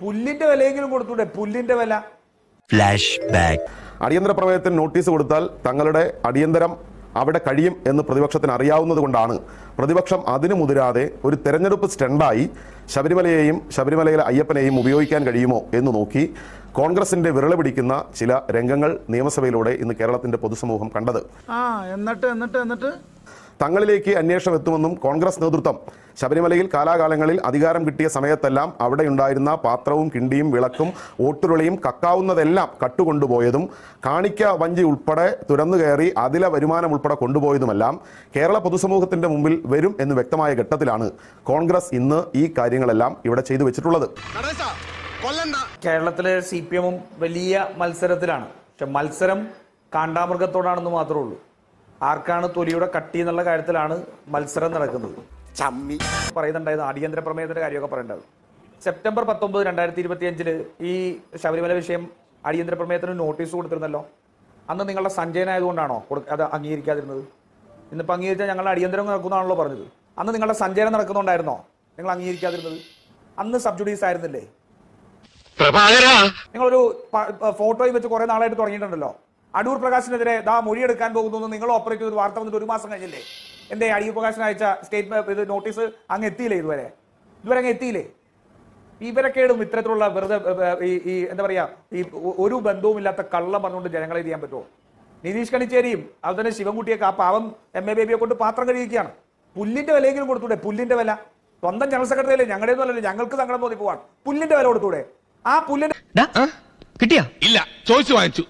പുല്ലിന്റെ വിലയെങ്കിലും കൊടുത്തൂടെ? പുല്ലിന്റെ വില. Flash back. അടിയന്തര പ്രമേയത്തിന് നോട്ടീസ് കൊടുത്താൽ തങ്ങളുടെ അടിയന്തരം അവിടെ കഴിയും എന്ന് പ്രതിപക്ഷത്തിന് അറിയാവുന്നത് കൊണ്ടാണ് പ്രതിപക്ഷം അതിനു മുതിരാതെ ഒരു തെരഞ്ഞെടുപ്പ് സ്റ്റണ്ടായി ശബരിമലയെയും ശബരിമലയിലെ അയ്യപ്പനെയും ഉപയോഗിക്കാൻ കഴിയുമോ എന്ന് നോക്കി കോൺഗ്രസിന്റെ വിരള പിടിക്കുന്ന ചില രംഗങ്ങൾ നിയമസഭയിലൂടെ ഇന്ന് കേരളത്തിന്റെ പൊതുസമൂഹം കണ്ടത്. എന്നിട്ട് തങ്ങളിലേക്ക് അന്വേഷണം എത്തുമെന്നും കോൺഗ്രസ് നേതൃത്വം ശബരിമലയിൽ കാലാകാലങ്ങളിൽ അധികാരം കിട്ടിയ സമയത്തെല്ലാം അവിടെ ഉണ്ടായിരുന്ന പാത്രവും കിണ്ടിയും വിളക്കും ഓട്ടുരുളിയും കക്കാവുന്നതെല്ലാം കട്ടുകൊണ്ടുപോയതും കാണിക്ക വഞ്ചി ഉൾപ്പെടെ തുരന്നു കയറി അതിലെ വരുമാനം ഉൾപ്പെടെ കൊണ്ടുപോയതുമെല്ലാം കേരള പൊതുസമൂഹത്തിന്റെ മുമ്പിൽ വരും എന്ന് വ്യക്തമായ ഘട്ടത്തിലാണ് കോൺഗ്രസ് ഇന്ന് ഈ കാര്യങ്ങളെല്ലാം ഇവിടെ ചെയ്തു വെച്ചിട്ടുള്ളത്. കേരളത്തിലെ CPM വലിയ മത്സരത്തിലാണ്. പക്ഷെ മത്സരം കാണ്ടാമൃഗത്തോടാണെന്ന് മാത്രമേ ഉള്ളൂ. ആർക്കാണ് തൊലിയുടെ കട്ടി എന്നുള്ള കാര്യത്തിലാണ് മത്സരം നടക്കുന്നത്. പറയുന്നുണ്ടായിരുന്നു അടിയന്തര പ്രമേയത്തിന്റെ കാര്യമൊക്കെ പറയേണ്ടത്. സെപ്റ്റംബർ 19, 2025 ഈ ശബരിമല വിഷയം അടിയന്തര പ്രമേയത്തിന് നോട്ടീസ് കൊടുത്തിരുന്നല്ലോ. അന്ന് നിങ്ങളുടെ സഞ്ചയനായതുകൊണ്ടാണോ അത് അംഗീകരിക്കാതിരുന്നത്? ഇന്നിപ്പോൾ അംഗീകരിച്ചാൽ ഞങ്ങൾ അടിയന്തരം നടക്കുന്നതാണല്ലോ പറഞ്ഞത്. അന്ന് നിങ്ങളുടെ സഞ്ചയനം നടക്കുന്നുണ്ടായിരുന്നോ നിങ്ങൾ അംഗീകരിക്കാതിരുന്നത്? അന്ന് സബ്ജുഡീസ് ആയിരുന്നില്ലേ? നിങ്ങളൊരു ഫോട്ടോയും വെച്ച് കുറെ നാളായിട്ട് തുടങ്ങിയിട്ടുണ്ടല്ലോ. അടൂർ പ്രകാശിനെതിരെ മൊഴിയെടുക്കാൻ പോകുന്നു നിങ്ങൾ ഓപ്പറേറ്റ് ചെയ്തൊരു വാർത്ത വന്നിട്ട് 1 മാസം കഴിഞ്ഞില്ലേ? എന്റെ അടൂർ പ്രകാശിന് അയച്ച സ്റ്റേറ്റ്മെന്റ് നോട്ടീസ് അങ്ങ് എത്തിയില്ലേ? ഇതുവരെ അങ്ങ് എത്തിയില്ലേ? ഇവരൊക്കെയും ഇത്തരത്തിലുള്ള വെറുതെ ഈ എന്താ പറയാ ഈ ഒരു ബന്ധവുമില്ലാത്ത കള്ളം പറഞ്ഞുകൊണ്ട് ജനങ്ങളെ ചെയ്യാൻ പറ്റുമോ? നിതീഷ് കണിച്ചേരിയും അതുതന്നെ ശിവൻകുട്ടിയൊക്കെ ആ പാവം MA ബേബിയെ കൊണ്ട് പാത്രം കഴിയിക്കുകയാണ്. പുല്ലിന്റെ വിലയെങ്കിലും കൊടുത്തൂടെ? പുല്ലിന്റെ വില. സ്വന്തം ജനറൽ സെക്രട്ടറി അല്ലേ? ഞങ്ങളുടെ ഒന്നല്ലേ, ഞങ്ങൾക്ക് സങ്കടം തോന്നി പോവാണ്. പുല്ലിന്റെ വില കൊടുത്തൂടെ? ആ പുല്ലിന്റെ കിട്ടിയാ? ഇല്ല, ചോദിച്ചു വാങ്ങിച്ചു.